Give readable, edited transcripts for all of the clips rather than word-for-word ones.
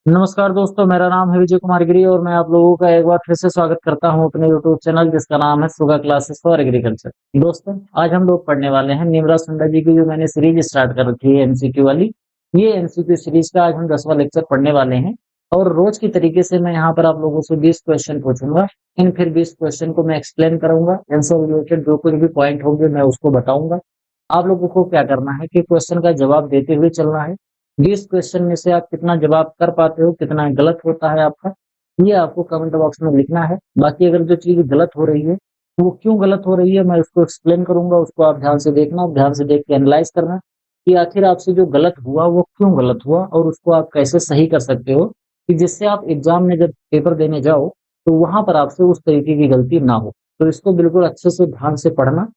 नमस्कार दोस्तों, मेरा नाम है विजय कुमार गिरी और मैं आप लोगों का एक बार फिर से स्वागत करता हूं अपने यूट्यूब चैनल जिसका नाम है सुगा क्लासेस फॉर एग्रीकल्चर। दोस्तों, आज हम लोग पढ़ने वाले हैं निमराज सुंडा जी की जो मैंने सीरीज स्टार्ट कर रखी है एमसीक्यू वाली। ये एमसीक्यू सीरीज का आज हम 10वां लेक्चर पढ़ने वाले हैं और रोज की तरीके से मैं यहाँ पर आप लोगों से 20 क्वेश्चन पूछूंगा। इन फिर 20 क्वेश्चन को मैं एक्सप्लेन करूंगा। इनसे रिलेटेड जो कुछ भी पॉइंट होंगे मैं उसको बताऊंगा। आप लोगों को क्या करना है कि क्वेश्चन का जवाब देते हुए चलना है। 20 क्वेश्चन में से आप कितना जवाब कर पाते हो, कितना गलत होता है आपका, ये आपको कमेंट बॉक्स में लिखना है। बाकी अगर जो चीज गलत हो रही है तो वो क्यों गलत हो रही है मैं उसको एक्सप्लेन करूंगा। उसको आप ध्यान से देखना, ध्यान से देख के एनालाइज करना कि आखिर आपसे जो गलत हुआ वो क्यों गलत हुआ और उसको आप कैसे सही कर सकते हो, कि जिससे आप एग्जाम में जब पेपर देने जाओ तो वहां पर आपसे उस तरीके की गलती ना हो। तो इसको बिल्कुल अच्छे से ध्यान से पढ़ना।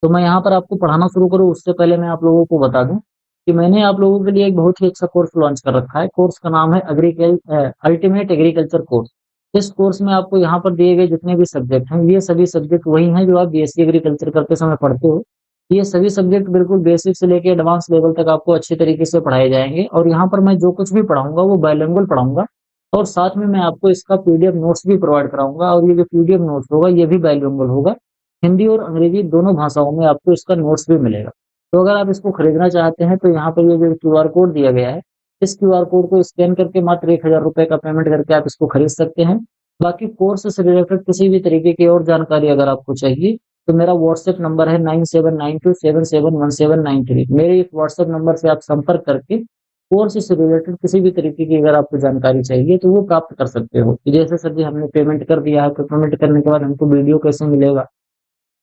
तो मैं यहाँ पर आपको पढ़ाना शुरू करूँ उससे पहले मैं आप लोगों को बता दूं कि मैंने आप लोगों के लिए एक बहुत ही अच्छा कोर्स लॉन्च कर रखा है। कोर्स का नाम है अल्टीमेट एग्रीकल्चर कोर्स। इस कोर्स में आपको यहाँ पर दिए गए जितने भी सब्जेक्ट हैं ये सभी सब्जेक्ट वही हैं जो आप बीएससी एग्रीकल्चर करते समय पढ़ते हो। ये सभी सब्जेक्ट बिल्कुल बेसिक से लेके एडवांस लेवल तक आपको अच्छे तरीके से पढ़ाए जाएंगे और यहाँ पर मैं जो कुछ भी पढ़ाऊंगा वो बायलिंगुअल पढ़ाऊंगा। और साथ में मैं आपको इसका पीडीएफ नोट्स भी प्रोवाइड कराऊंगा और ये जो पीडीएफ नोट्स होगा ये भी बायलिंगुअल होगा। हिंदी और अंग्रेजी दोनों भाषाओं में आपको इसका नोट्स भी मिलेगा। तो अगर आप इसको खरीदना चाहते हैं तो यहाँ पर ये जो क्यूआर कोड दिया गया है, इस क्यूआर कोड को स्कैन करके मात्र 1000 रुपए का पेमेंट करके आप इसको खरीद सकते हैं। बाकी कोर्स से रिलेटेड किसी भी तरीके की और जानकारी अगर आपको चाहिए तो मेरा व्हाट्सएप नंबर है 9792771793। मेरे इस व्हाट्सएप नंबर से आप संपर्क करके कोर्स से रिलेटेड किसी भी तरीके की अगर आपको जानकारी चाहिए तो वो प्राप्त कर सकते हो। जैसे सर जी हमने पेमेंट कर दिया है तो पेमेंट करने के बाद हमको वीडियो कैसे मिलेगा,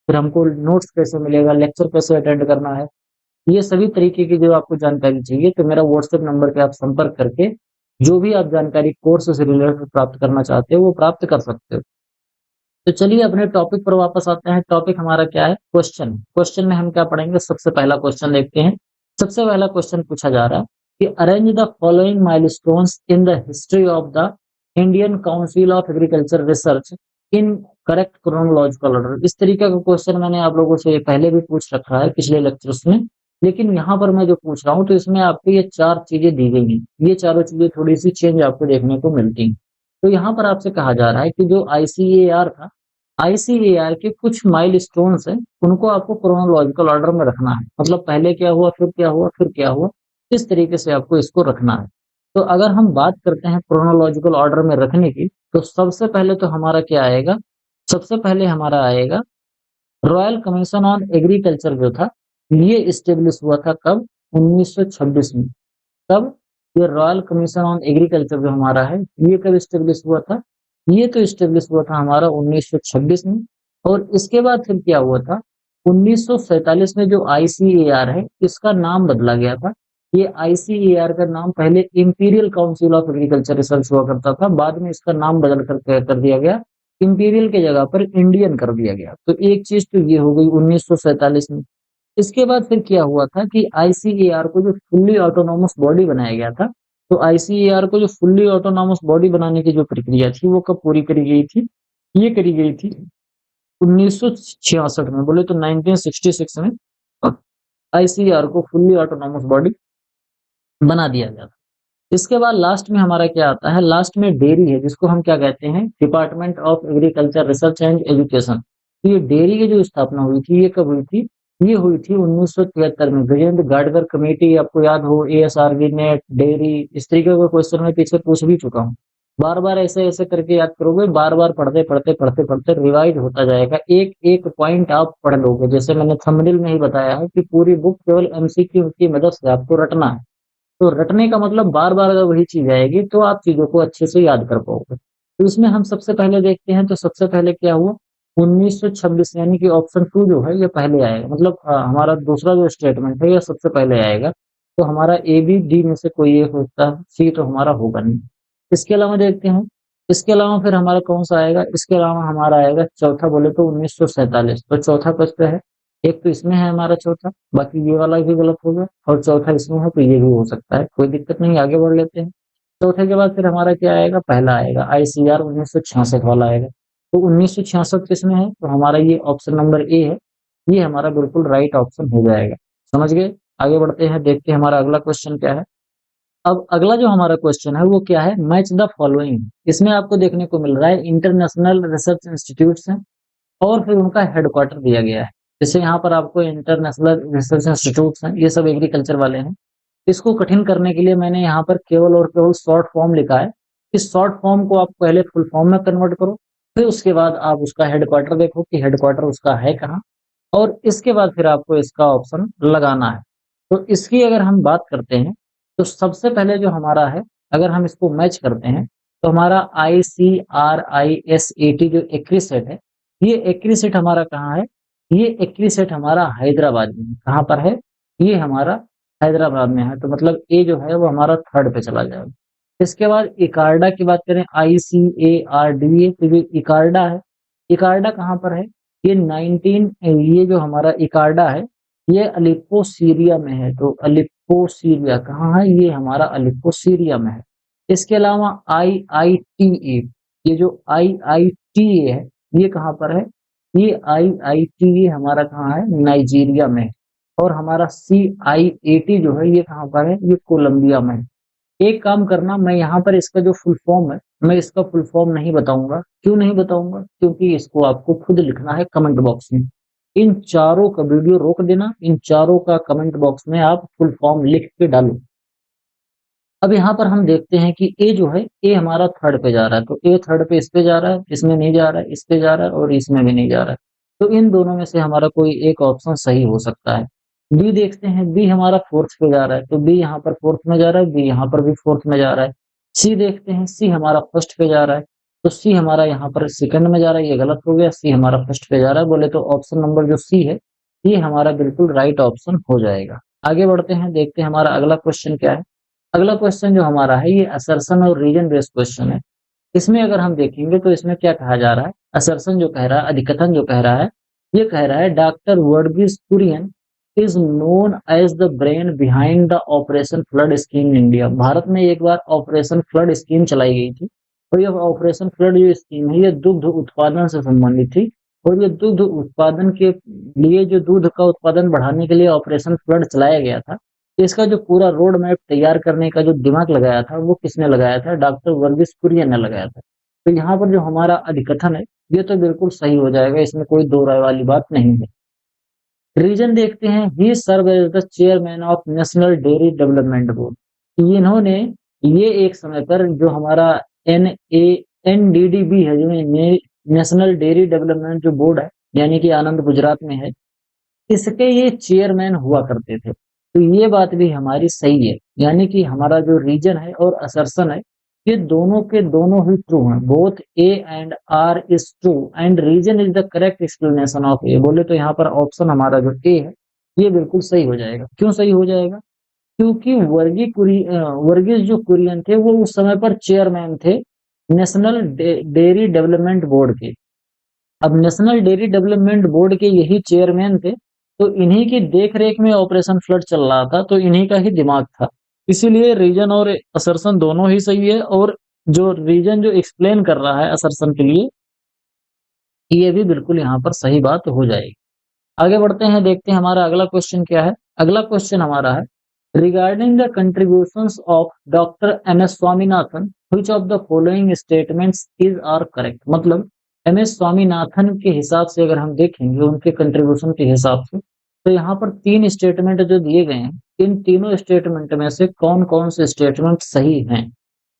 फिर हमको नोट्स कैसे मिलेगा, लेक्चर कैसे अटेंड करना है, ये सभी तरीके की जो आपको जानकारी चाहिए तो मेरा व्हाट्सएप नंबर पे आप संपर्क करके जो भी आप जानकारी कोर्स से रिलेटेड प्राप्त करना चाहते हो वो प्राप्त कर सकते हो। तो चलिए अपने टॉपिक पर वापस आते हैं। टॉपिक हमारा क्या है? क्वेश्चन। क्वेश्चन में हम क्या पढ़ेंगे? सबसे पहला क्वेश्चन देखते हैं। सबसे पहला क्वेश्चन पूछा जा रहा है कि arrange the following milestones in the history of the Indian council of agriculture research in correct chronological order. इस तरीके का क्वेश्चन मैंने आप लोगों से पहले भी पूछ रखा है पिछले लेक्चर्स में, लेकिन यहाँ पर मैं जो पूछ रहा हूँ तो इसमें आपको ये 4 चीजें दी गई हैं। ये चारों चीजें थोड़ी सी चेंज आपको देखने को मिलती हैं। तो यहाँ पर आपसे कहा जा रहा है कि जो आईसीएआर था, आईसीएआर के कुछ माइलस्टोन्स हैं, उनको आपको क्रोनोलॉजिकल ऑर्डर में रखना है। मतलब पहले क्या हुआ, फिर क्या हुआ, फिर क्या हुआ, इस तरीके से आपको इसको रखना है। तो अगर हम बात करते हैं क्रोनोलॉजिकल ऑर्डर में रखने की, तो सबसे पहले तो हमारा क्या आएगा? सबसे पहले हमारा आएगा रॉयल कमीशन ऑन एग्रीकल्चर जो था, ये इस्टेब्लिश हुआ था कब? 1926 में। कब? ये रॉयल कमीशन ऑन एग्रीकल्चर जो हमारा है ये कब इस्टेब्लिश हुआ था? ये तो इस्टेब्लिश हुआ था हमारा 1926 में। और इसके बाद फिर क्या हुआ था? 1947 में जो आईसीएआर है इसका नाम बदला गया था। ये आईसीएआर का नाम पहले imperial council of agriculture research हुआ करता था, बाद में इसका नाम बदल कर दिया गया, इंपीरियल के जगह पर इंडियन कर दिया गया। तो एक चीज तो ये हो गई 1947 में। इसके बाद फिर क्या हुआ था कि आईसीएआर को जो फुल्ली ऑटोनॉमस बॉडी बनाया गया था, तो आईसीएआर को जो फुल्ली ऑटोनॉमस बॉडी बनाने की जो प्रक्रिया थी वो कब पूरी करी गई थी? ये करी गई थी 1966 में। बोले तो 1966 में आईसीएआर को फुल्ली ऑटोनॉमस बॉडी बना दिया गया था। इसके बाद लास्ट में हमारा क्या आता है? लास्ट में डेयरी है जिसको हम क्या कहते हैं? Department of agriculture research and education. ये डेयरी की जो स्थापना हुई थी ये कब हुई थी? ये हुई थी 1973 में। गजेंद्र गाडकर कमेटी, आपको याद हो, एएसआरबी नेट, डेयरी, इस तरीके का क्वेश्चन मैं पीछे पूछ भी चुका हूँ। बार बार ऐसे ऐसे करके याद करोगे, बार बार पढ़ते पढ़ते पढ़ते पढ़ते रिवाइज होता जाएगा। एक एक पॉइंट आप पढ़ लोगे। जैसे मैंने थंबनेल में ही बताया है कि पूरी बुक केवल एमसीक्यू की मदद से आपको रटना है। तो रटने का मतलब बार बार अगर वही चीज आएगी तो आप चीजों को अच्छे से याद कर पाओगे। तो इसमें हम सबसे पहले देखते हैं। तो सबसे पहले क्या हुआ? 1926, यानी कि ऑप्शन 2 जो है ये पहले आएगा। मतलब हमारा दूसरा जो स्टेटमेंट है ये सबसे पहले आएगा। तो हमारा ए बी डी में से कोई एक होता है, सी तो हमारा होगा नहीं। इसके अलावा देखते हैं, इसके अलावा फिर हमारा कौन सा आएगा? इसके अलावा हमारा आएगा चौथा। बोले तो 1947। तो चौथा किस पे है? एक तो इसमें है हमारा चौथा, बाकी ये वाला भी गलत हो गया, और चौथा इसमें है तो ये भी हो सकता है। कोई दिक्कत नहीं, आगे बढ़ लेते हैं। चौथे के बाद फिर हमारा क्या आएगा? पहला आएगा आईसीआर 1966 वाला आएगा। तो 1966 किसमें है? तो हमारा ये ऑप्शन नंबर ए है। ये हमारा बिल्कुल राइट ऑप्शन हो जाएगा। समझ गए? आगे बढ़ते हैं, देखते हैं हमारा अगला क्वेश्चन क्या है। अब अगला जो हमारा क्वेश्चन है वो क्या है, मैच द फॉलोइंग। इसमें आपको देखने को मिल रहा है इंटरनेशनल रिसर्च इंस्टीट्यूट्स हैं और फिर उनका हेडक्वार्टर दिया गया है। जैसे यहाँ पर आपको इंटरनेशनल रिसर्च इंस्टीट्यूट्स हैं, ये सब एग्रीकल्चर वाले हैं। इसको कठिन करने के लिए मैंने यहाँ पर केवल और केवल शॉर्ट फॉर्म लिखा है। इस शॉर्ट फॉर्म को आप पहले फुल फॉर्म में कन्वर्ट करो, फिर उसके बाद आप उसका हेडक्वार्टर देखो कि हेडक्वार्टर उसका है कहाँ, और इसके बाद फिर आपको इसका ऑप्शन लगाना है। तो इसकी अगर हम बात करते हैं, तो सबसे पहले जो हमारा है, अगर हम इसको मैच करते हैं, तो हमारा ICRISAT जो एक्रीसेट है, ये एक्रीसेट हमारा कहाँ है? ये एक्रीसेट हमारा हैदराबाद में है। कहाँ पर है? ये हमारा हैदराबाद में है। तो मतलब ए जो है वो हमारा थर्ड पे चला जाएगा। इसके बाद इकार्डा की बात करें, ICARDA, तो ये इकार्डा है। इकार्डा कहाँ पर है? ये 19 ये जो हमारा इकार्डा है, ये अलिप्पो सीरिया में है। तो अलिप्पो सीरिया कहाँ है? ये हमारा अलिप्पो सीरिया में है। इसके अलावा IITA, ये जो IITA है, ये कहाँ पर है? ये IITA हमारा कहाँ है? नाइजीरिया में है। और हमारा CIAT जो है, ये कहाँ पर है? ये कोलंबिया में है। एक काम करना, मैं यहाँ पर इसका जो फुल फॉर्म है, मैं इसका फुल फॉर्म नहीं बताऊंगा। क्यों नहीं बताऊंगा? क्योंकि इसको आपको खुद लिखना है कमेंट बॉक्स में। इन चारों का वीडियो रोक देना, इन चारों का कमेंट बॉक्स में आप फुल फॉर्म लिख के डालो। अब यहाँ पर हम देखते हैं कि ए जो है, ए हमारा थर्ड पे जा रहा है। तो ए थर्ड पे इस पे जा रहा है, इसमें नहीं जा रहा है, इस पे जा रहा है और इसमें भी नहीं जा रहा है। तो इन दोनों में से हमारा कोई एक ऑप्शन सही हो सकता है। बी देखते हैं, बी हमारा फोर्थ पे जा रहा है, तो बी यहाँ पर फोर्थ में जा रहा है, बी यहाँ पर भी फोर्थ में जा रहा है। सी देखते हैं, सी हमारा फर्स्ट पे जा रहा है, तो सी हमारा यहाँ पर सेकंड में जा रहा है, ये गलत हो गया। सी हमारा फर्स्ट पे जा रहा है, बोले तो ऑप्शन नंबर जो सी है, ये हमारा बिल्कुल राइट ऑप्शन हो जाएगा। आगे बढ़ते हैं, देखते हैं हमारा अगला क्वेश्चन क्या है। अगला क्वेश्चन जो हमारा है, ये असर्शन और रीजन बेस्ड क्वेश्चन है। इसमें अगर हम देखेंगे तो इसमें क्या कहा जा रहा है, असर्शन जो कह रहा है, अधिकथन जो कह रहा है, ये कह रहा है doctor Verghese Kurien is known as the brain behind the operation flood scheme in India. Bharat में एक बार ऑपरेशन फ्लड स्कीम चलाई गई थी, और यह ऑपरेशन फ्लड जो स्कीम है, ये दुग्ध उत्पादन से संबंधित थी। और ये दुग्ध उत्पादन के लिए, जो दूध का उत्पादन बढ़ाने के लिए ऑपरेशन फ्लड चलाया गया था, इसका जो पूरा रोड मैप तैयार करने का जो दिमाग लगाया था, वो किसने लगाया था? डॉक्टर वर्गीस कुरियन ने लगाया था। तो यहाँ पर जो हमारा अधिकथन है, ये तो बिल्कुल सही हो जाएगा, इसमें कोई दो राय वाली बात नहीं है। रीजन देखते हैं, he serve as the chairman of National Dairy Development Board. इन्होंने, ये एक समय पर जो हमारा NDDB है, जो नेशनल डेयरी डेवलपमेंट जो बोर्ड है, यानी कि आनंद गुजरात में है, इसके ये चेयरमैन हुआ करते थे। तो ये बात भी हमारी सही है, यानी कि हमारा जो रीजन है और असर्शन है, ये दोनों के दोनों ही ट्रू हैं। Both A and R is true and reason is the correct explanation of A. बोले तो यहाँ पर ऑप्शन हमारा जो ए है, ये बिल्कुल सही हो जाएगा। क्यों सही हो जाएगा? क्योंकि वर्गीस जो कुरियन थे, वो उस समय पर चेयरमैन थे नेशनल डेयरी डेवलपमेंट बोर्ड के। अब नेशनल डेयरी डेवलपमेंट बोर्ड के यही चेयरमैन थे, तो इन्हीं की देख रेख में ऑपरेशन फ्लड चल रहा था, तो इन्हीं का ही दिमाग था। इसीलिए रीजन और असर्शन दोनों ही सही है, और जो रीजन जो एक्सप्लेन कर रहा है असर्शन के लिए, ये भी बिल्कुल यहाँ पर सही बात हो जाएगी। आगे बढ़ते हैं, देखते हैं हमारा अगला क्वेश्चन क्या है। अगला क्वेश्चन हमारा है, regarding the contributions of doctor MS Swaminathan, which of the following statements is are correct. मतलब MS स्वामीनाथन के हिसाब से अगर हम देखेंगे, उनके कंट्रीब्यूशन के हिसाब से, तो यहाँ पर तीन स्टेटमेंट जो दिए गए हैं, इन तीनों स्टेटमेंट में से कौन कौन से स्टेटमेंट सही हैं,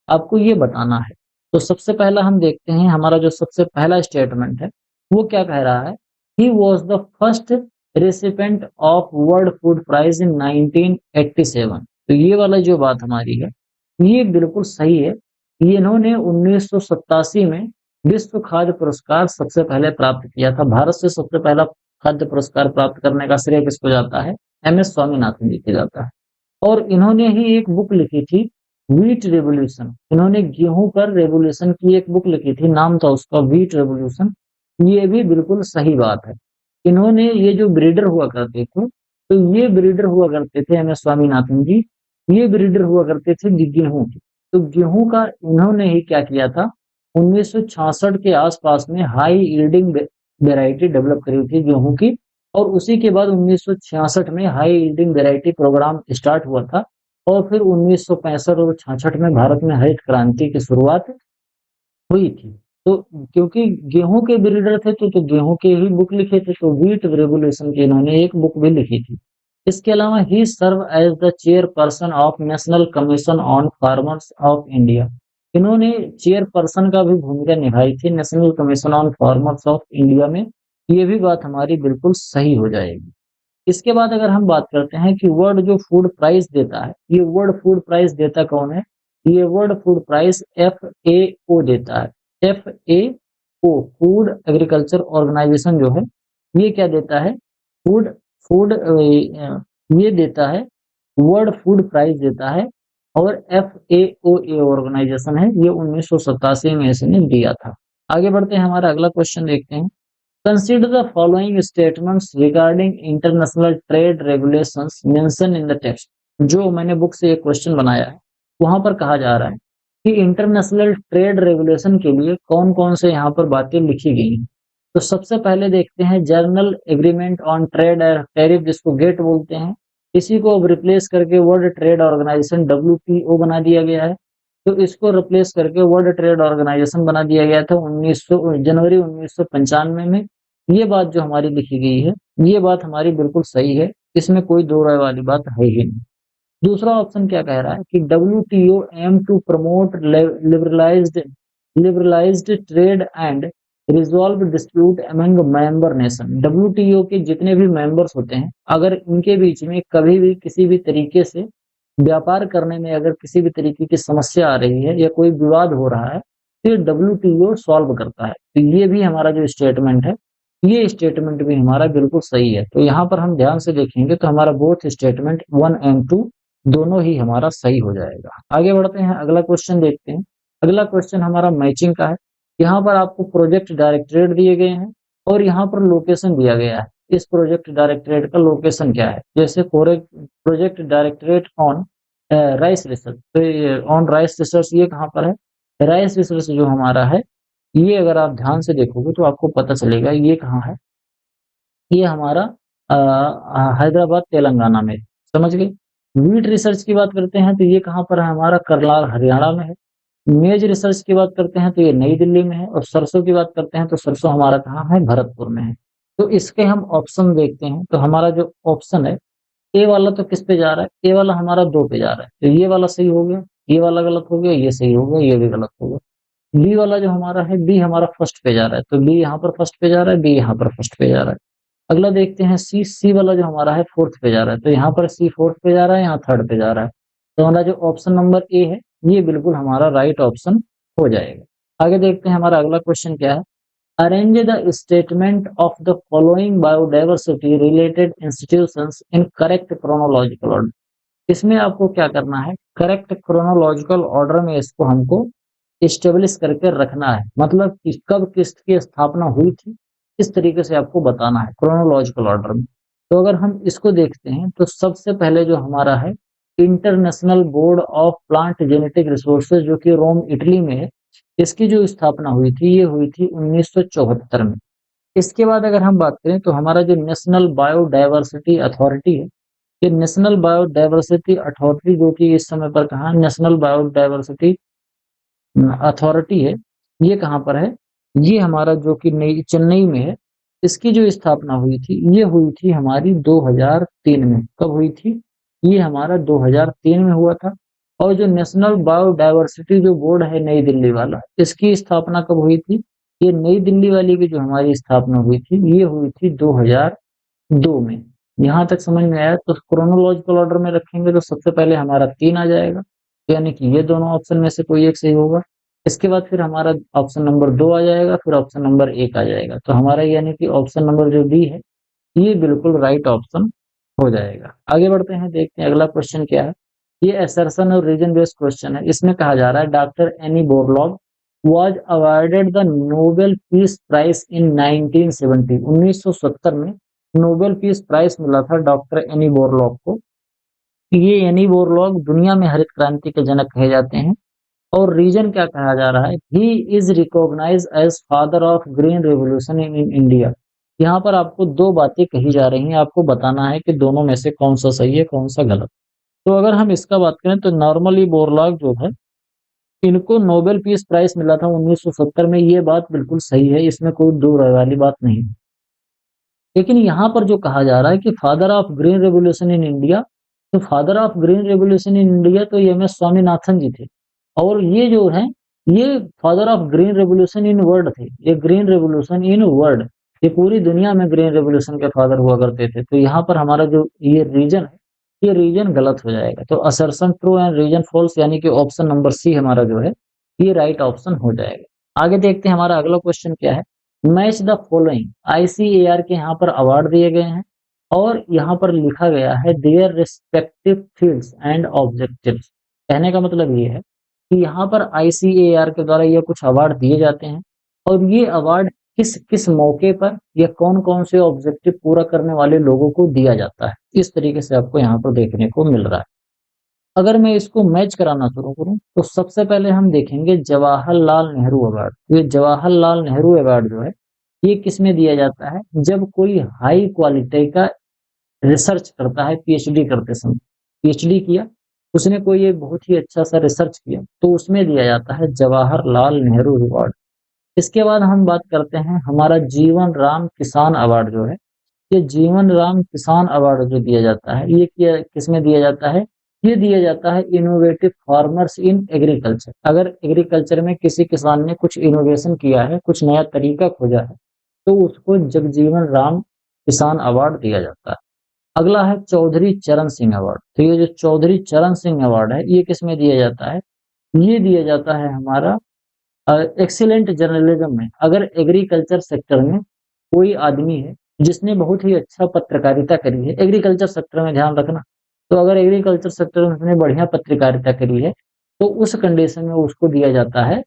आपको ये बताना है। तो सबसे पहला हम देखते हैं, हमारा जो सबसे पहला स्टेटमेंट है, वो क्या कह रहा है, he was the first recipient of world food prize in 1987। तो ये वाला जो बात हमारी है, ये बिल्कुल सही है। ये इन्होंने 1987 में विश्व खाद्य पुरस्कार सबसे पहले प्राप्त किया था। भारत से सबसे पहला खाद्य पुरस्कार प्राप्त करने का श्रेय किसको जाता है? MS स्वामीनाथन जी को जाता है। और इन्होंने ही एक बुक लिखी थी, व्हीट रेवोल्यूशन। इन्होंने गेहूं पर रेवोल्यूशन की एक बुक लिखी थी, नाम था उसका व्हीट रेवोल्यूशन। ये भी बिल्कुल सही बात है। इन्होंने, ये जो ब्रीडर हुआ करते थे, तो ये ब्रीडर हुआ करते थे MS स्वामीनाथन जी, ये ब्रीडर हुआ करते थे गेहूं की। तो गेहूं का इन्होंने ही क्या किया था, 1966 के आसपास में हाई यील्डिंग वेराइटी डेवलप करी थी गेहूं की। और उसी के बाद 1966 में high yielding variety programme start हुआ था, और फिर 1965 और 66 में भारत में हरित क्रांति की शुरुआत हुई थी। तो क्योंकि गेहूं के ब्रीडर थे तो गेहूं के ही बुक लिखे थे, तो व्हीट रेवोल्यूशन की इन्होंने एक बुक भी लिखी थी। इसके अलावा he serve as the chairperson of national commission on Farmers of India. इन्होंने चेयरपर्सन का भी भूमिका निभाई थी National commission on Farmers of India में। ये भी बात हमारी बिल्कुल सही हो जाएगी। इसके बाद अगर हम बात करते हैं कि वर्ल्ड जो फूड प्राइस देता है, ये वर्ल्ड फूड प्राइस देता कौन है? ये वर्ल्ड फूड प्राइस FAO देता है। FAO फूड एग्रीकल्चर ऑर्गेनाइजेशन जो है, ये क्या देता है? फूड फूड ये देता है, वर्ल्ड फूड प्राइस देता है। और FAO ऑर्गेनाइजेशन है, ये 1987 में इसने दिया था। आगे बढ़ते हैं, हमारा अगला क्वेश्चन देखते हैं। Consider the following statements regarding international trade regulations mentioned in the text। जो मैंने बुक से एक क्वेश्चन बनाया है, वहां पर कहा जा रहा है कि इंटरनेशनल ट्रेड रेगुलेशन के लिए कौन कौन से यहाँ पर बातें लिखी गई हैं। तो सबसे पहले देखते हैं journal agreement on trade and tariff, जिसको गेट बोलते हैं। इसी को अब रिप्लेस करके वर्ल्ड ट्रेड ऑर्गेनाइजेशन WTO बना दिया गया है। तो इसको रिप्लेस करके वर्ल्ड ट्रेड ऑर्गेनाइजेशन बना दिया गया था जनवरी 1995 में। ये बात जो हमारी लिखी गई है, ये बात हमारी बिल्कुल सही है, इसमें कोई दो राय वाली बात है ही नहीं। दूसरा ऑप्शन क्या कह रहा है कि WTO aim to promote liberalised trade and resolve dispute among member nation. WTO के जितने भी मेंबर्स होते हैं, अगर इनके बीच में कभी भी किसी भी तरीके से व्यापार करने में अगर किसी भी तरीके की समस्या आ रही है या कोई विवाद हो रहा है, तो WTO सॉल्व करता है। तो ये भी हमारा जो स्टेटमेंट है, ये स्टेटमेंट भी हमारा बिल्कुल सही है। तो यहाँ पर हम ध्यान से देखेंगे तो हमारा बोथ स्टेटमेंट 1 एंड 2 दोनों ही हमारा सही हो जाएगा। आगे बढ़ते हैं, अगला क्वेश्चन देखते हैं। अगला क्वेश्चन हमारा मैचिंग का है। यहाँ पर आपको प्रोजेक्ट डायरेक्टरेट दिए गए हैं और यहाँ पर लोकेशन दिया गया है। इस प्रोजेक्ट डायरेक्टरेट का लोकेशन क्या है? जैसे project directorate on rice research, तो ऑन राइस रिसर्च ये कहाँ पर है? राइस रिसर्च जो हमारा है, ये अगर आप ध्यान से देखोगे तो आपको पता चलेगा ये कहाँ है। ये हमारा हैदराबाद तेलंगाना में, समझ गए। वीट रिसर्च की बात करते हैं तो ये कहाँ पर है? हमारा करनाल हरियाणा में है। मेज रिसर्च की बात करते हैं तो ये नई दिल्ली में है। और सरसों की बात करते हैं तो सरसों हमारा कहाँ है? भरतपुर में है। तो इसके हम ऑप्शन देखते हैं तो हमारा जो ऑप्शन है, ए वाला तो किस पे जा रहा है? ए वाला हमारा 2 पे जा रहा है, तो ये वाला सही हो गया, ये वाला गलत हो गया, ये सही हो गया, ये भी गलत हो गया। बी वाला जो हमारा है, बी हमारा फर्स्ट पे जा रहा है, तो बी यहाँ पर फर्स्ट पे जा रहा है, बी यहाँ पर फर्स्ट पे जा रहा है। अगला देखते हैं सी। सी वाला जो हमारा है फोर्थ पे जा रहा है, तो यहाँ पर सी फोर्थ पे जा रहा है, यहाँ थर्ड पे जा रहा है। तो हमारा जो ऑप्शन नंबर ए है, ये बिल्कुल हमारा राइट ऑप्शन हो जाएगा। आगे देखते हैं हमारा अगला क्वेश्चन क्या है। Arrange the statement of the following biodiversity related institutions in correct chronological order. इसमें आपको क्या करना है? करेक्ट क्रोनोलॉजिकल ऑर्डर में इसको हमको इस्टेब्लिश करके रखना है। मतलब कि कब किसकी स्थापना हुई थी, इस तरीके से आपको बताना है क्रोनोलॉजिकल ऑर्डर में। तो अगर हम इसको देखते हैं तो सबसे पहले जो हमारा है, international board of plant genetic resources, जो कि रोम इटली में है, इसकी जो स्थापना हुई थी, ये हुई थी 1974 में। इसके बाद अगर हम बात करें तो हमारा जो नेशनल बायोडाइवर्सिटी अथॉरिटी है, ये नेशनल बायोडाइवर्सिटी अथॉरिटी जो कि इस समय पर कहाँ नेशनल बायोडाइवर्सिटी अथॉरिटी है, ये कहाँ पर है? ये हमारा जो कि नई चेन्नई में है। इसकी जो स्थापना हुई थी, ये हुई थी हमारी 2003 में। कब हुई थी? ये हमारा 2003 में हुआ था। और जो नेशनल बायोडाइवर्सिटी जो बोर्ड है नई दिल्ली वाला, इसकी स्थापना कब हुई थी? ये नई दिल्ली वाली की जो हमारी स्थापना हुई थी, ये हुई थी 2002 में। यहाँ तक समझ में आया? तो क्रोनोलॉजिकल ऑर्डर में रखेंगे तो सबसे पहले हमारा 3 आ जाएगा, यानी कि ये दोनों ऑप्शन में से कोई एक सही होगा। इसके बाद फिर हमारा ऑप्शन नंबर 2 आ जाएगा, फिर ऑप्शन नंबर 1 आ जाएगा। तो हमारा यानी कि ऑप्शन नंबर जो डी है, ये बिल्कुल राइट ऑप्शन हो जाएगा। आगे बढ़ते हैं, देखते हैं अगला क्वेश्चन क्या है। ये असर्शन और रीजन बेस्ड क्वेश्चन है। इसमें कहा जा रहा है doctor any Borlaug was awarded the Nobel Peace Prize in 1970। 1970 में नोबेल पीस प्राइज मिला था डॉक्टर एनी बोरलॉग को। ये एनी बोरलॉग दुनिया में हरित क्रांति के जनक कहे जाते हैं। और रीजन क्या कहा जा रहा है? He is recognise as father of green revolution in India. यहाँ पर आपको 2 बातें कही जा रही हैं, आपको बताना है कि दोनों में से कौन सा सही है, कौन सा गलत। तो अगर हम इसका बात करें तो नॉर्मली बोरलॉग जो है, इनको नोबेल पीस प्राइज मिला था 1970 में, ये बात बिल्कुल सही है, इसमें कोई दो राय वाली बात नहीं। लेकिन यहाँ पर जो कहा जा रहा है कि father of green revolution in India, तो father of green revolution in India तो एम एस स्वामीनाथन जी थे। और ये जो है, ये father of green revolution in world थे। ये ग्रीन रेवोल्यूशन इन वर्ल्ड, ये पूरी दुनिया में ग्रीन रेवोल्यूशन के फादर हुआ करते थे। तो यहाँ पर हमारा जो ये रीजन है, ये रीजन गलत हो जाएगा। तो assertion true and reason false, यानी कि ऑप्शन नंबर सी हमारा जो है, ये राइट ऑप्शन हो जाएगा। आगे देखते हैं हमारा अगला क्वेश्चन क्या है। मैच द फॉलोइंग, आईसीएआर के यहाँ पर अवार्ड दिए गए हैं और यहाँ पर लिखा गया है their respective fields and objectives. कहने का मतलब ये है कि यहाँ पर आईसीएआर के द्वारा ये कुछ अवार्ड दिए जाते हैं और ये अवार्ड किस किस मौके पर या कौन कौन से ऑब्जेक्टिव पूरा करने वाले लोगों को दिया जाता है, इस तरीके से आपको यहाँ पर देखने को मिल रहा है। अगर मैं इसको मैच कराना शुरू करूं तो सबसे पहले हम देखेंगे जवाहरलाल नेहरू अवार्ड। ये जवाहरलाल नेहरू अवार्ड जो है, ये किस में दिया जाता है, जब कोई हाई क्वालिटी का रिसर्च करता है, पीएचडी करते समय पीएचडी किया, उसने कोई एक बहुत ही अच्छा सा रिसर्च किया, तो उसमें दिया जाता है जवाहरलाल नेहरू अवार्ड। इसके बाद हम बात करते हैं हमारा जीवन राम किसान अवार्ड जो है। ये जीवन राम किसान अवार्ड जो दिया जाता है, ये किसमें दिया जाता है, ये दिया जाता है इनोवेटिव फार्मर्स इन एग्रीकल्चर। अगर एग्रीकल्चर में किसी किसान ने कुछ इनोवेशन किया है, कुछ नया तरीका खोजा है, तो उसको जगजीवन राम किसान अवार्ड दिया जाता है। अगला है चौधरी चरण सिंह अवार्ड। तो ये जो चौधरी चरण सिंह अवार्ड है, ये किसमें दिया जाता है, ये दिया जाता है हमारा एक्सीलेंट जर्नलिज्म में। अगर एग्रीकल्चर सेक्टर में कोई आदमी है जिसने बहुत ही अच्छा पत्रकारिता करी है, एग्रीकल्चर सेक्टर में ध्यान रखना, तो अगर एग्रीकल्चर सेक्टर में उसने बढ़िया पत्रकारिता करी है, तो उस कंडीशन में उसको दिया जाता है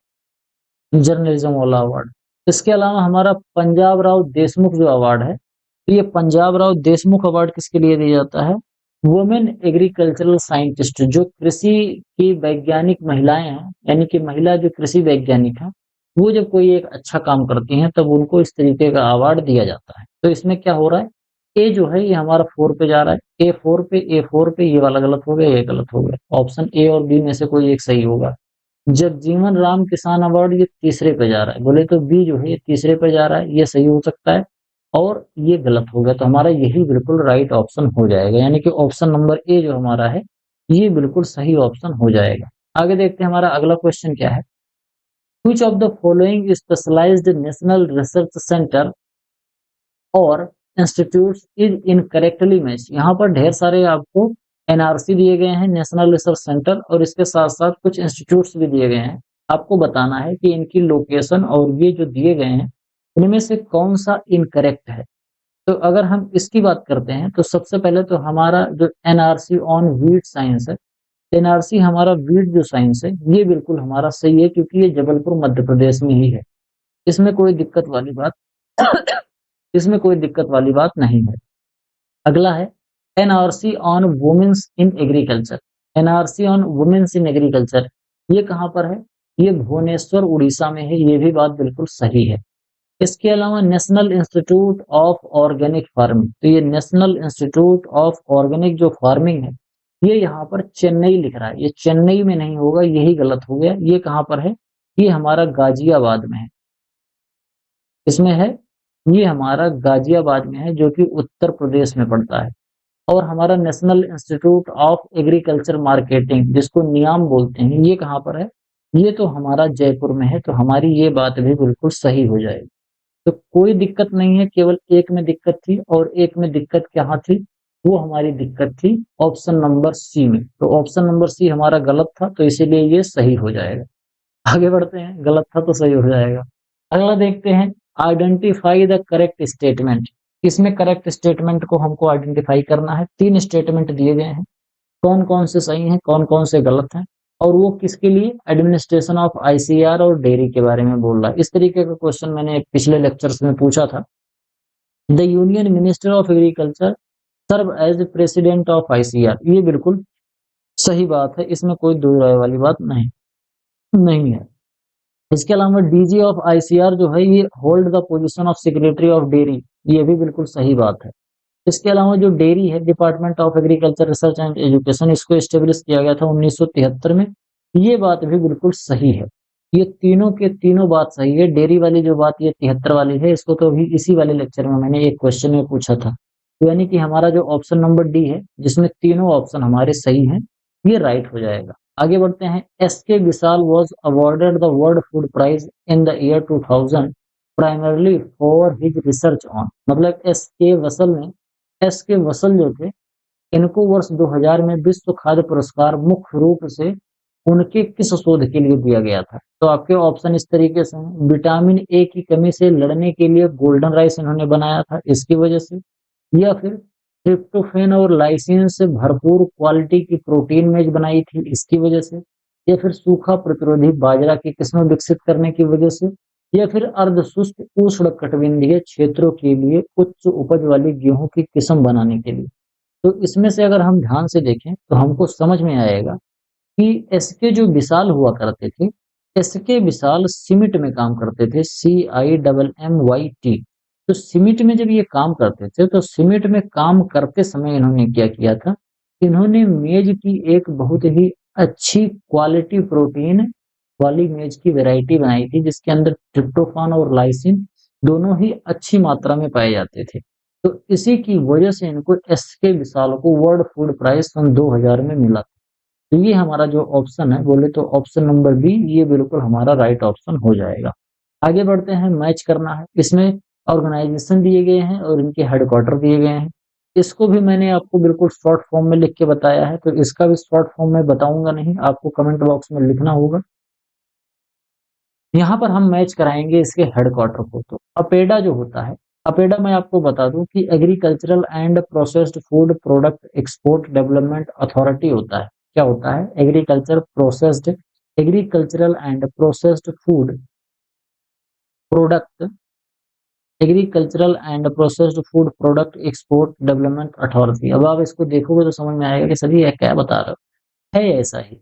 जर्नलिज्म वाला अवार्ड। इसके अलावा हमारा पंजाब राव देशमुख जो अवार्ड है, तो ये पंजाब राव देशमुख अवार्ड किसके लिए दिया जाता है, वुमेन एग्रीकल्चरल साइंटिस्ट, जो कृषि की वैज्ञानिक महिलाएं हैं, यानी कि महिला जो कृषि वैज्ञानिक है, वो जब कोई एक अच्छा काम करती हैं तब उनको इस तरीके का अवार्ड दिया जाता है। तो इसमें क्या हो रहा है, ए जो है ये हमारा 4 पे जा रहा है, ए4 पे ये वाला गलत हो गया, ये गलत हो गया। ऑप्शन ए और बी में से कोई एक सही होगा। जगजीवन राम किसान अवार्ड ये तीसरे पे जा रहा है, बोले तो बी जो है ये तीसरे पे जा रहा है, ये सही हो सकता है और ये गलत हो गया। तो हमारा यही बिल्कुल राइट ऑप्शन हो जाएगा, यानी कि ऑप्शन नंबर ए जो हमारा है, ये बिल्कुल सही ऑप्शन हो जाएगा। आगे देखते हैं हमारा अगला क्वेश्चन क्या है। Which of the following specialised national research centre और इंस्टीट्यूट्स इज इनकरेक्टली मैच। यहाँ पर ढेर सारे आपको एनआरसी दिए गए हैं, नेशनल रिसर्च सेंटर, और इसके साथ साथ कुछ इंस्टीट्यूट्स भी दिए गए हैं। आपको बताना है कि इनकी लोकेशन और ये जो दिए गए हैं, इनमें से कौन सा इनकरेक्ट है। तो अगर हम इसकी बात करते हैं तो सबसे पहले तो हमारा जो एनआरसी ऑन वीट साइंस है, एनआरसी हमारा वीट जो साइंस है, ये बिल्कुल हमारा सही है, क्योंकि ये जबलपुर मध्य प्रदेश में ही है। इसमें कोई दिक्कत वाली बात इसमें कोई दिक्कत वाली बात नहीं है। अगला है NRC on women's in agriculture. NRC on women's in agriculture, ये कहाँ पर है, ये भुवनेश्वर उड़ीसा में है, ये भी बात बिल्कुल सही है। इसके अलावा national institute of organic farming, तो ये नेशनल इंस्टीट्यूट ऑफ ऑर्गेनिक जो फार्मिंग है, ये यहाँ पर चेन्नई लिख रहा है, ये चेन्नई में नहीं होगा, यही गलत हो गया। ये कहाँ पर है, ये हमारा गाजियाबाद में है। इसमें है, ये हमारा गाजियाबाद में है, जो कि उत्तर प्रदेश में पड़ता है। और हमारा national institute of agriculture marketing, जिसको नियाम बोलते हैं, ये कहाँ पर है, ये तो हमारा जयपुर में है। तो हमारी ये बात भी बिल्कुल सही हो जाएगी। तो कोई दिक्कत नहीं है, केवल एक में दिक्कत थी, और एक में दिक्कत कहाँ थी, वो हमारी दिक्कत थी ऑप्शन नंबर सी में। तो ऑप्शन नंबर सी हमारा गलत था, तो इसीलिए ये सही हो जाएगा। आगे बढ़ते हैं, गलत था तो सही हो जाएगा। अगला देखते हैं, आइडेंटिफाई द करेक्ट स्टेटमेंट। इसमें करेक्ट स्टेटमेंट को हमको आइडेंटिफाई करना है। 3 स्टेटमेंट दिए गए हैं, कौन कौन से सही हैं, कौन कौन से गलत हैं, और वो किसके लिए, एडमिनिस्ट्रेशन ऑफ आईसीआर और डेयरी के बारे में बोल रहा है। इस तरीके का क्वेश्चन मैंने पिछले लेक्चर्स में पूछा था। The union minister of agriculture serve as president of ICR, ये बिल्कुल सही बात है, इसमें कोई दो राय वाली बात नहीं नहीं है। इसके अलावा डीजी ऑफ आईसीआर जो है, ये hold the position of secretary of dairy, ये भी बिल्कुल सही बात है। इसके अलावा जो डेयरी है, department of agriculture research and education, इसको एस्टेब्लिश किया गया था 1973 में। ये बात भी बिल्कुल सही है। ये तीनों के तीनों बात सही है। डेयरी वाली जो बात ये 73 वाली है, इसको तो अभी इसी वाले लेक्चर में मैंने एक क्वेश्चन में पूछा था। तो यानी कि हमारा जो ऑप्शन नंबर डी है, जिसमें तीनों ऑप्शन हमारे सही हैं, ये राइट हो जाएगा। आगे बढ़ते हैं। S K Vasal was awarded the World food prize in the year 2000 primarily for his research on, मतलब एस के वसल जो थे, इनको वर्ष 2000 में विश्व खाद्य पुरस्कार मुख्य रूप से उनके किस शोध के लिए दिया गया था। तो आपके ऑप्शन इस तरीके से हैं। विटामिन ए की कमी से लड़ने के लिए गोल्डन राइस इन्होंने बनाया था, इसकी वजह से, या फिर ट्रिप्टोफैन और लाइसिन से भरपूर क्वालिटी की प्रोटीन मेज बनाई थी, इसकी वजह से, या फिर सूखा प्रतिरोधी बाजरा की किस्में विकसित करने की वजह से, या फिर अर्धशुष्क उष्णकटिबंधीय क्षेत्रों के लिए उच्च उपज वाली गेहूं की किस्म बनाने के लिए। तो इसमें से अगर हम ध्यान से देखें तो हमको समझ में आएगा कि एसके जो विशाल हुआ करते थे, एसके विशाल सीमेंट में काम करते थे, CIMMYT। तो सीमेंट में जब ये काम करते थे, तो सीमेंट में काम करते समय इन्होंने क्या किया था, इन्होंने मेज की एक बहुत ही अच्छी क्वालिटी प्रोटीन वाली मेज की वैरायटी बनाई थी, जिसके अंदर ट्रिप्टोफान और लाइसिन दोनों ही अच्छी मात्रा में पाए जाते थे। तो इसी की वजह से इनको एसके विशाल को वर्ल्ड फूड प्राइज सन 2000 में मिला। तो ये हमारा जो ऑप्शन है, बोले तो ऑप्शन नंबर बी, ये बिल्कुल हमारा राइट ऑप्शन हो जाएगा। आगे बढ़ते हैं। मैच करना है। इसमें ऑर्गेनाइजेशन दिए गए हैं और इनके हेडक्वार्टर दिए गए हैं। इसको भी मैंने आपको बिल्कुल शॉर्ट फॉर्म में लिख के बताया है, तो इसका भी शॉर्ट फॉर्म में बताऊंगा नहीं, आपको कमेंट बॉक्स में लिखना होगा। यहाँ पर हम मैच कराएंगे इसके हेडक्वार्टर को। तो अपेडा जो होता है, अपेडा मैं आपको बता दूं कि agricultural and processed food product export development authority होता है। क्या होता है? Agricultural and processed food product agricultural and processed food product export development authority. अब आप इसको देखोगे तो समझ में आएगा कि सर ये क्या बता रहे हो, है ऐसा ही।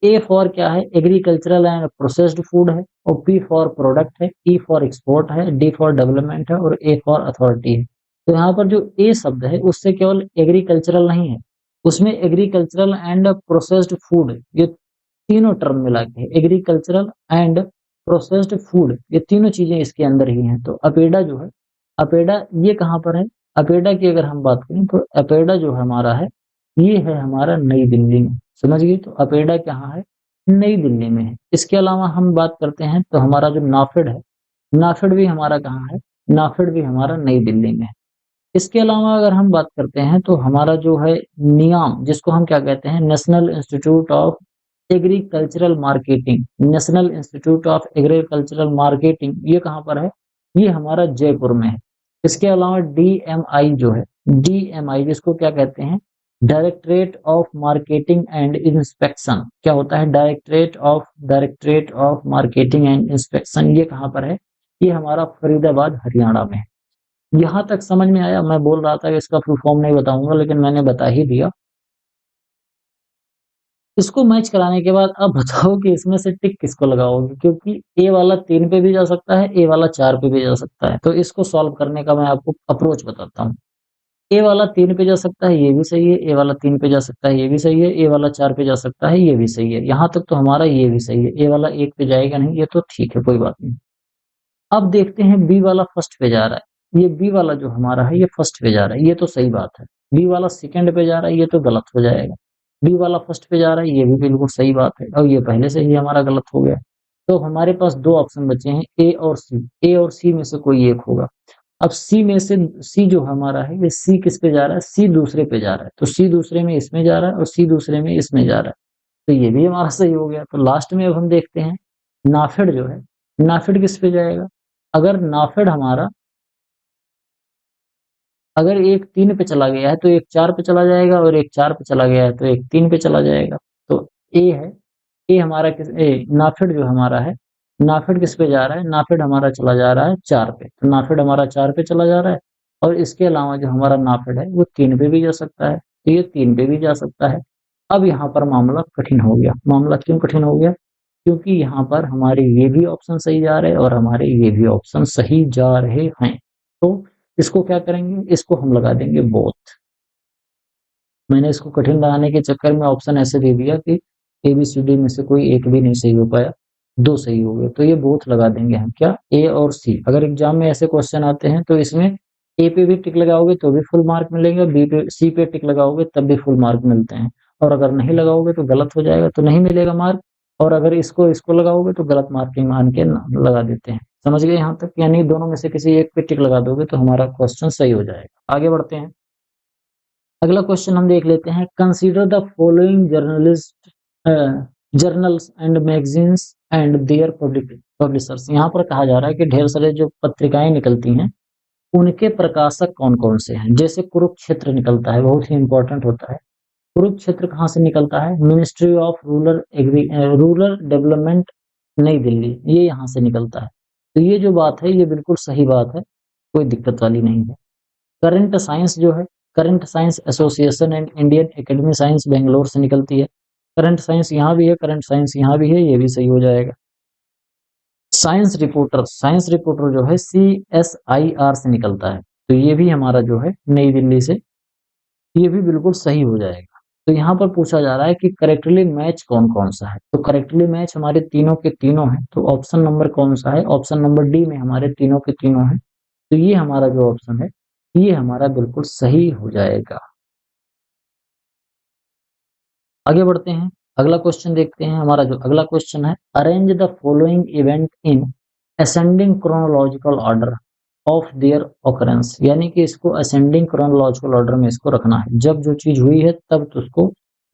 ए फॉर क्या है? एग्रीकल्चरल एंड प्रोसेस्ड फूड है, और पी फॉर प्रोडक्ट है, ई फॉर एक्सपोर्ट है, डी फॉर डेवलपमेंट है, और ए फॉर अथॉरिटी है। तो यहाँ पर जो ए शब्द है, उससे केवल एग्रीकल्चरल नहीं है, उसमें एग्रीकल्चरल एंड प्रोसेस्ड फूड, ये तीनों टर्म मिला के एग्रीकल्चरल एंड प्रोसेस्ड फूड, ये तीनों चीजें इसके अंदर ही हैं। तो अपेडा जो है, अपेडा ये कहाँ पर है? अपेडा की अगर हम बात करें तो अपेडा जो हमारा है, ये है हमारा नई दिल्ली में। समझ गए? तो अपेडा कहाँ है? नई दिल्ली में है। इसके अलावा हम बात करते हैं तो हमारा जो नाफेड है, नाफेड भी हमारा कहाँ है? नाफेड भी हमारा नई दिल्ली में है। इसके अलावा अगर हम बात करते हैं तो हमारा जो है नियाम, जिसको हम क्या कहते हैं, national institute of agricultural marketing, national institute of agricultural marketing, ये कहाँ पर है? ये हमारा जयपुर में है। इसके अलावा DMI जो है, DMI जिसको क्या कहते हैं, directorate of marketing and inspection, क्या होता है? Directorate of marketing and inspection, ये कहाँ पर है? ये हमारा फरीदाबाद हरियाणा में है। यहाँ तक समझ में आया? मैं बोल रहा था कि इसका फुल फॉर्म नहीं बताऊंगा, लेकिन मैंने बता ही दिया। इसको मैच कराने के बाद अब बताओ कि इसमें से टिक किसको लगाओगे, क्योंकि ए वाला 3 पे भी जा सकता है, ए वाला 4 पे भी जा सकता है। तो इसको सॉल्व करने का मैं आपको अप्रोच बताता हूँ। ए वाला 3 पे जा सकता है, ये भी सही है। ए वाला 3 पे जा सकता है, ये भी सही है। ए वाला 4 पे जा सकता है, ये भी सही है। यहाँ तक तो हमारा ये भी सही है। ए वाला 1 पे जाएगा नहीं, ये तो ठीक है, कोई बात नहीं। अब देखते हैं बी वाला फर्स्ट पे जा रहा है। ये बी वाला जो हमारा है, ये फर्स्ट पे जा रहा है, ये तो सही बात है। बी वाला सेकंड पे जा रहा है, ये तो गलत हो जाएगा। बी वाला फर्स्ट पे जा रहा है, ये भी बिल्कुल सही बात है, और ये पहले से ही हमारा गलत हो गया। तो हमारे पास दो ऑप्शन बचे हैं, ए और सी। ए और सी में से कोई एक होगा। अब सी में से, सी जो हमारा है, ये सी किस पे जा रहा है? सी दूसरे पे जा रहा है। तो सी दूसरे में इसमें जा रहा है, और सी दूसरे में इसमें जा रहा है। तो ये भी हमारा सही हो गया। तो लास्ट में अब हम देखते हैं नाफेड जो है, नाफेड किस पे जाएगा? अगर नाफेड हमारा, अगर एक 3 पे चला गया है तो एक 4 पे चला जाएगा, और एक 4 पे चला गया है तो एक 3 पे चला जाएगा। तो ए है, ए हमारा नाफेड जो हमारा है, नाफेड किस पे जा रहा है? नाफेड हमारा चला जा रहा है 4 पे। तो नाफेड हमारा 4 पे चला जा रहा है, और इसके अलावा जो हमारा नाफेड है वो 3 पे भी जा सकता है, तो ये 3 पे भी जा सकता है। अब यहाँ पर मामला कठिन हो गया। मामला क्यों कठिन हो गया? क्योंकि यहाँ पर हमारे ये भी ऑप्शन सही जा रहे हैं, और हमारे ये भी ऑप्शन सही जा रहे हैं। तो इसको क्या करेंगे, इसको हम लगा देंगे बोथ। मैंने इसको कठिन बनाने के चक्कर में ऑप्शन ऐसे दे दिया कि ABCD में से कोई एक भी नहीं सही हो पाया, 2 सही हो गए, तो ये बोथ लगा देंगे हम, क्या, A और C। अगर एग्जाम में ऐसे क्वेश्चन आते हैं तो इसमें A पे भी टिक लगाओगे तो भी फुल मार्क मिलेंगे, C पे टिक लगाओगे तब भी फुल मार्क मिलते हैं, और अगर नहीं लगाओगे तो गलत हो जाएगा तो नहीं मिलेगा मार्क, और अगर इसको लगाओगे तो गलत मार्किंग मान के लगा देते हैं। समझ गए यहाँ तक? यानी दोनों में से किसी एक पे टिक लगा दोगे तो हमारा क्वेश्चन सही हो जाएगा। आगे बढ़ते हैं। अगला क्वेश्चन हम देख लेते हैं। Consider the following journals and magazines and their publishers. यहाँ पर कहा जा रहा है कि ढेर सारे जो पत्रिकाएं निकलती हैं उनके प्रकाशक कौन कौन से हैं। जैसे कुरुक्षेत्र निकलता है, बहुत ही इंपॉर्टेंट होता है। कुरुक्षेत्र कहाँ से निकलता है? मिनिस्ट्री ऑफ रूरल डेवलपमेंट, नई दिल्ली, ये यहाँ से निकलता है। तो ये जो बात है ये बिल्कुल सही बात है, कोई दिक्कत वाली नहीं है। करंट साइंस जो है, current science association and Indian academy science Bangalore से निकलती है। करंट साइंस यहाँ भी है, करंट साइंस यहाँ भी है, ये भी सही हो जाएगा। साइंस रिपोर्टर जो है CSIR से निकलता है, तो ये भी हमारा जो है नई दिल्ली से, ये भी बिल्कुल सही हो जाएगा। तो यहाँ पर पूछा जा रहा है कि करेक्टली मैच कौन कौन सा है, तो करेक्टली मैच हमारे तीनों के तीनों है, तो ऑप्शन नंबर कौन सा है? ऑप्शन नंबर डी में हमारे तीनों के तीनों है, तो ये हमारा जो ऑप्शन है ये हमारा बिल्कुल सही हो जाएगा। आगे बढ़ते हैं, अगला क्वेश्चन देखते हैं। हमारा जो अगला क्वेश्चन है, arrange the following event in ascending chronological order of their occurrence. यानी कि इसको असेंडिंग क्रोनोलॉजिकल ऑर्डर में इसको रखना है, जब जो चीज हुई है तब तो उसको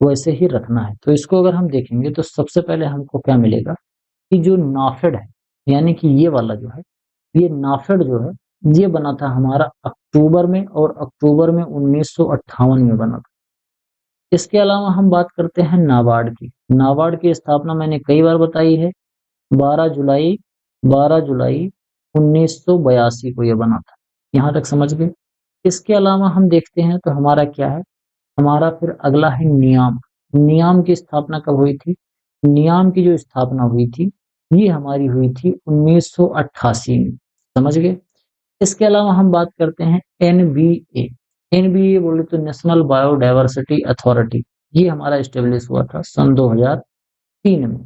वैसे ही रखना है। तो इसको अगर हम देखेंगे तो सबसे पहले हमको क्या मिलेगा कि जो नाफेड है, यानी कि ये वाला जो है, ये नाफेड जो है ये बना था हमारा अक्टूबर में, और अक्टूबर में 1958 में बना था। इसके अलावा हम बात करते हैं नाबार्ड की। नाबार्ड की स्थापना मैंने कई बार बताई है, 12 जुलाई 1982 को यह बना था। यहाँ तक समझ गए? इसके अलावा हम देखते हैं तो हमारा क्या है, हमारा फिर अगला है नियाम। नियाम की स्थापना कब हुई थी? नियाम की जो स्थापना हुई थी ये हमारी हुई थी 1988 में। समझ गए? इसके अलावा हम बात करते हैं NBA। NBA बोले तो नेशनल बायोडायवर्सिटी अथॉरिटी, ये हमारा एस्टेब्लिश हुआ था सन 2003 में।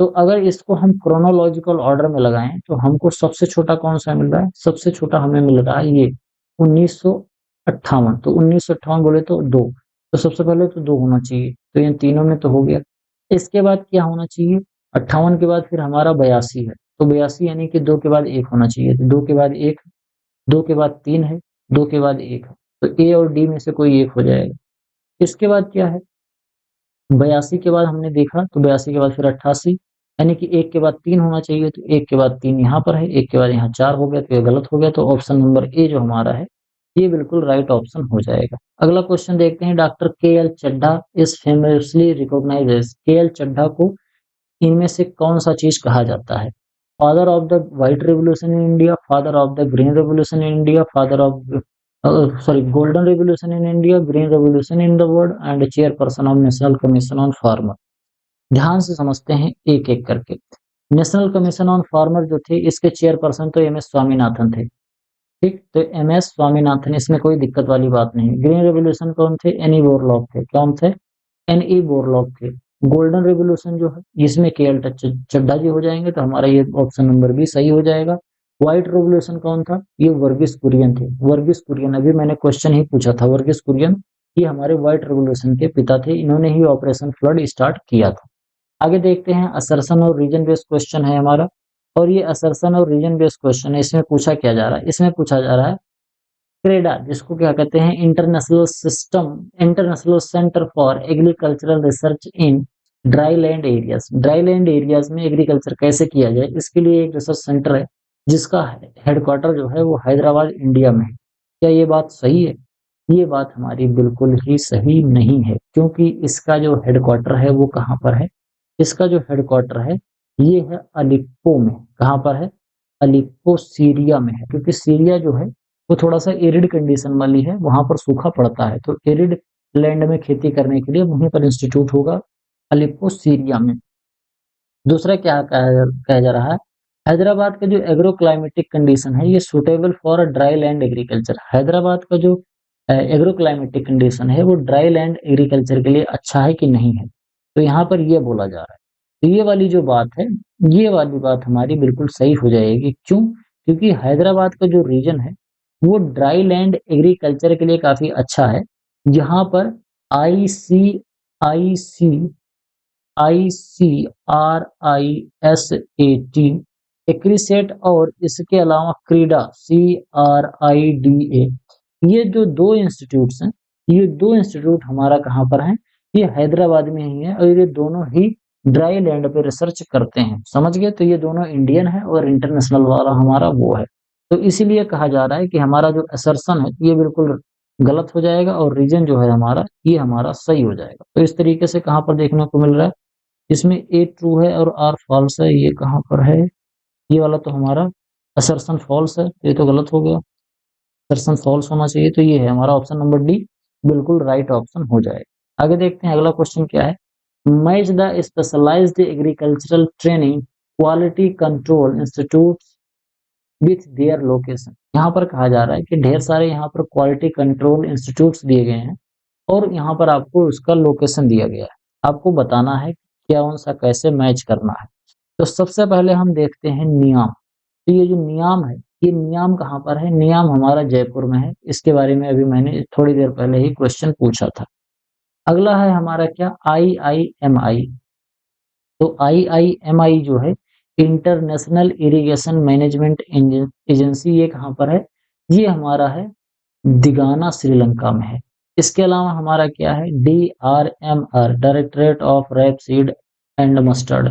तो अगर इसको हम क्रोनोलॉजिकल ऑर्डर में लगाएं तो हमको सबसे छोटा कौन सा मिल रहा है? सबसे छोटा हमें मिल रहा है ये 1958। तो 1958 बोले तो 2, तो सबसे पहले तो 2 होना चाहिए, तो इन तीनों में तो हो गया। इसके बाद क्या होना चाहिए? 58 के बाद फिर हमारा 82 है, तो 82 यानी कि 2 के बाद 1 होना चाहिए, तो 2 के बाद 1, 2 के बाद 3 है, 2 के बाद 1 है, तो A और D में से कोई एक हो जाएगा। इसके बाद क्या है? 82 के बाद हमने देखा तो 82 के बाद फिर 88, यानी कि 1 के बाद 3 होना चाहिए, तो 1 के बाद 3 यहाँ पर है, 1 के बाद यहाँ 4 हो गया, तो ये गलत हो गया। तो ऑप्शन नंबर ए जो हमारा है ये बिल्कुल राइट ऑप्शन हो जाएगा। अगला क्वेश्चन देखते हैं। Doctor KL Chadha is famously recognized as. KL Chadha को इनमें से कौन सा चीज कहा जाता है? Father of the white revolution in India, father of the green revolution in India, father of golden revolution in India, green revolution in the world, and chairperson of national commission on farmer. ध्यान से समझते हैं एक एक करके। National commission on farmer जो थे इसके चेयरपर्सन तो MS स्वामीनाथन थे, ठीक, तो MS स्वामीनाथन, इसमें कोई दिक्कत वाली बात नहीं। ग्रीन रेवोल्यूशन कौन थे? NE बोरलॉग थे। कौन थे? NE बोरलॉग थे। गोल्डन रेवोल्यूशन जो है इसमें KL चड्ढा जी हो जाएंगे, तो हमारा ये ऑप्शन नंबर भी सही हो जाएगा। व्हाइट रेवोल्यूशन कौन था? ये वर्गीस कुरियन थे। वर्गीस कुरियन, अभी मैंने क्वेश्चन ही पूछा था, वर्गीस कुरियन ये हमारे व्हाइट रेवोल्यूशन के पिता थे, इन्होंने ही ऑपरेशन फ्लड स्टार्ट किया था। आगे देखते हैं, असर्शन और रीजन बेस्ड क्वेश्चन है हमारा, और ये असर्शन और रीजन बेस्ड क्वेश्चन है। इसमें पूछा क्या जा रहा है? इसमें पूछा जा रहा है क्रेडा, जिसको क्या कहते हैं, international centre for agricultural research in dry land areas. Dry land areas में एग्रीकल्चर कैसे किया जाए, इसके लिए एक रिसर्च सेंटर है जिसका हेडक्वार्टर जो है वो हैदराबाद इंडिया में है। क्या ये बात सही है? ये बात हमारी बिल्कुल ही सही नहीं है, क्योंकि इसका जो हेडक्वार्टर है वो कहाँ पर है? इसका जो हेडक्वार्टर है ये है अलिप्पो में। कहाँ पर है? अलिप्पो सीरिया में है, क्योंकि सीरिया जो है वो थोड़ा सा एरिड कंडीशन वाली है, वहां पर सूखा पड़ता है, तो एरिड लैंड में खेती करने के लिए वहीं पर इंस्टीट्यूट होगा, अलिप्पो सीरिया में। दूसरा क्या कहा जा रहा है? हैदराबाद का जो एग्रो क्लाइमेटिक कंडीशन है ये suitable for a dry land agriculture. Hyderabad का जो एग्रो क्लाइमेटिक कंडीशन है वो ड्राई लैंड एग्रीकल्चर के लिए अच्छा है कि नहीं है, तो यहाँ पर ये बोला जा रहा है। तो ये वाली जो बात है, ये वाली बात हमारी बिल्कुल सही हो जाएगी। क्यों? क्योंकि हैदराबाद का जो रीजन है वो ड्राई लैंड एग्रीकल्चर के लिए काफी अच्छा है। यहाँ पर आईसी ICRISAT एक्रिसेट और इसके अलावा क्रीडा CRIDA, ये जो दो इंस्टीट्यूट्स हैं, ये दो इंस्टीट्यूट हमारा कहाँ पर हैं? ये हैदराबाद में ही है और ये दोनों ही ड्राई लैंड पे रिसर्च करते हैं। समझ गए? तो ये दोनों इंडियन है और इंटरनेशनल वाला हमारा वो है। तो इसीलिए कहा जा रहा है कि हमारा जो असर्शन है ये बिल्कुल गलत हो जाएगा और रीजन जो है हमारा ये हमारा सही हो जाएगा। तो इस तरीके से कहाँ पर देखने को मिल रहा है? इसमें ए ट्रू है और आर फॉल्स है। ये कहाँ पर है? ये वाला तो हमारा असर्शन फॉल्स है, ये तो गलत हो गया। असर्शन फॉल्स होना चाहिए, तो ये है हमारा ऑप्शन नंबर डी बिल्कुल राइट ऑप्शन हो जाएगा। आगे देखते हैं अगला क्वेश्चन क्या है। Match the specialized agricultural training quality control institute with their location. यहाँ पर कहा जा रहा है कि ढेर सारे यहाँ पर क्वालिटी कंट्रोल इंस्टीट्यूट्स दिए गए हैं और यहाँ पर आपको उसका लोकेशन दिया गया है। आपको बताना है क्या कौन सा कैसे मैच करना है। तो सबसे पहले हम देखते हैं नियाम। तो ये जो नियाम है, ये नियाम कहाँ पर है? नियाम हमारा जयपुर में है। इसके बारे में अभी मैंने थोड़ी देर पहले ही क्वेश्चन पूछा था। अगला है हमारा क्या? IIMI। तो IIMI जो है इंटरनेशनल इरिगेशन मैनेजमेंट एजेंसी, ये कहाँ पर है? ये हमारा है दिगाना श्रीलंका में है। इसके अलावा हमारा क्या है? DRMR directorate of rapeseed and mustard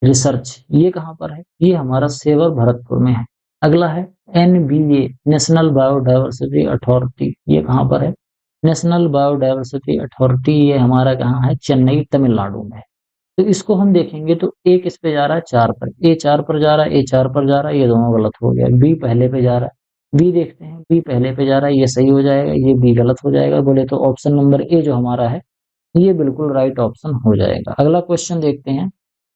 research, ये कहाँ पर है? ये हमारा सेवर भरतपुर में है। अगला है NBA नेशनल बायोडायवर्सिटी अथॉरिटी, ये कहाँ पर है? नेशनल बायोडायवर्सिटी अथॉरिटी ये हमारा कहाँ है? चेन्नई तमिलनाडु में है। तो इसको हम देखेंगे तो ए किस पे जा रहा है? 4 पर। ए 4 पर जा रहा है, ए 4 पर जा रहा है, ये दोनों गलत हो गया। बी पहले पे जा रहा है। बी देखते हैं, बी पहले पे जा रहा है, ये सही हो जाएगा, ये बी गलत हो जाएगा। बोले तो ऑप्शन नंबर ए जो हमारा है ये बिल्कुल राइट ऑप्शन हो जाएगा। अगला क्वेश्चन देखते हैं।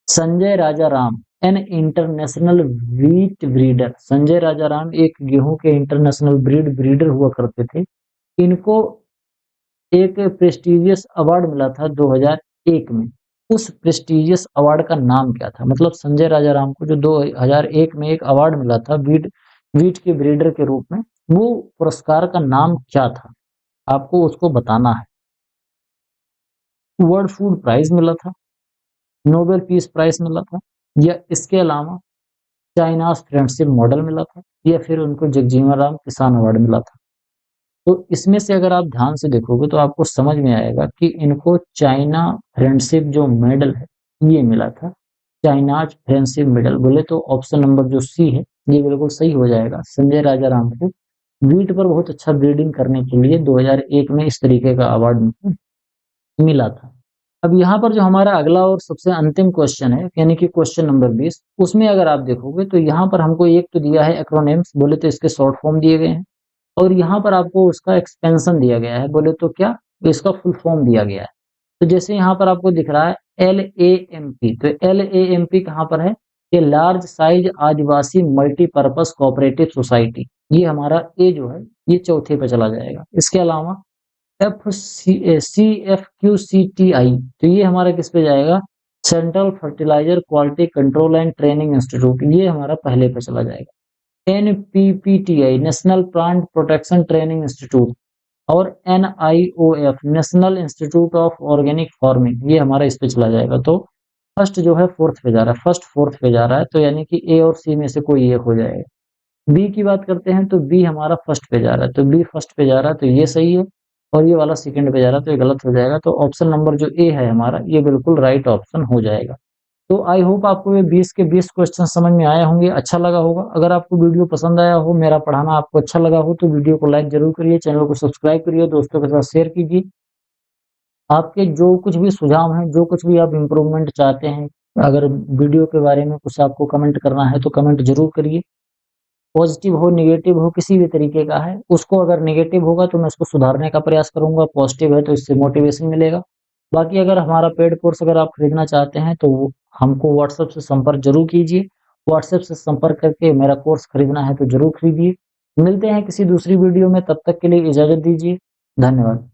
Sanjay Rajaram an international wheat breeder. Sanjay Rajaram एक गेहूं के इंटरनेशनल ब्रीडर हुआ करते थे। इनको एक प्रेस्टिजियस अवार्ड मिला था 2001 में। उस प्रेस्टिजियस अवार्ड का नाम क्या था? मतलब संजय राजा राम को जो 2001 में एक अवार्ड मिला था वीट के ब्रीडर के रूप में, वो पुरस्कार का नाम क्या था? आपको उसको बताना है। वर्ल्ड फूड प्राइज मिला था, नोबेल पीस प्राइज मिला था, या इसके अलावा चाइनाज फ्रेंडशिप मॉडल मिला था, या फिर उनको जगजीवन राम किसान अवार्ड मिला था। तो इसमें से अगर आप ध्यान से देखोगे तो आपको समझ में आएगा कि इनको चाइना फ्रेंडशिप जो मेडल है ये मिला था। China's friendship medal. बोले तो ऑप्शन नंबर जो सी है ये बिल्कुल सही हो जाएगा। संजय राजा राम को वीट पर बहुत अच्छा ब्रीडिंग करने के लिए 2001 में इस तरीके का अवार्ड मिला था। अब यहाँ पर जो हमारा अगला और सबसे अंतिम क्वेश्चन है, यानी कि क्वेश्चन नंबर 20, उसमें अगर आप देखोगे तो यहाँ पर हमको एक तो दिया है एक्रोनिम्स, बोले तो इसके शॉर्ट फॉर्म दिए गए हैं, और यहाँ पर आपको उसका एक्सपेंशन दिया गया है, बोले तो क्या? इसका फुल फॉर्म दिया गया है। तो जैसे यहाँ पर आपको दिख रहा है LAMP, तो LAMP कहाँ पर है? ये लार्ज साइज आदिवासी मल्टीपर्पज कोऑपरेटिव सोसाइटी, ये हमारा ए जो है ये चौथे पे चला जाएगा। इसके अलावा CFQCTI, तो ये हमारा किस पे जाएगा? Central fertilizer quality control and training institute, ये हमारा पहले पे चला जाएगा। NPPTI national plant protection training institute, और NIOF national institute of organic farming, ये हमारा इस पे चला जाएगा। तो फर्स्ट जो है फोर्थ पे जा रहा है, फर्स्ट फोर्थ पे जा रहा है, तो यानी कि ए और सी में से कोई एक हो जाएगा। बी की बात करते हैं तो बी हमारा फर्स्ट पे जा रहा है, तो बी फर्स्ट पे जा रहा है, तो ये सही है, और ये वाला सेकंड पे जा रहा है तो ये गलत हो जाएगा। तो ऑप्शन नंबर जो ए है हमारा ये बिल्कुल राइट ऑप्शन हो जाएगा। तो आई होप आपको ये 20 के 20 क्वेश्चन समझ में आए होंगे, अच्छा लगा होगा। अगर आपको वीडियो पसंद आया हो, मेरा पढ़ाना आपको अच्छा लगा हो, तो वीडियो को लाइक जरूर करिए, चैनल को सब्सक्राइब करिए, दोस्तों के साथ शेयर कीजिए। आपके जो कुछ भी सुझाव हैं, जो कुछ भी आप इम्प्रूवमेंट चाहते हैं, अगर वीडियो के बारे में कुछ आपको कमेंट करना है तो कमेंट जरूर करिए। पॉजिटिव हो, नेगेटिव हो, किसी भी तरीके का है, उसको अगर नेगेटिव होगा तो मैं उसको सुधारने का प्रयास करूंगा, पॉजिटिव है तो इससे मोटिवेशन मिलेगा। बाकी अगर हमारा पेड कोर्स अगर आप खरीदना चाहते हैं तो हमको व्हाट्सएप से संपर्क जरूर कीजिए। व्हाट्सएप से संपर्क करके मेरा कोर्स खरीदना है तो ज़रूर खरीदिए। मिलते हैं किसी दूसरी वीडियो में, तब तक के लिए इजाज़त दीजिए। धन्यवाद।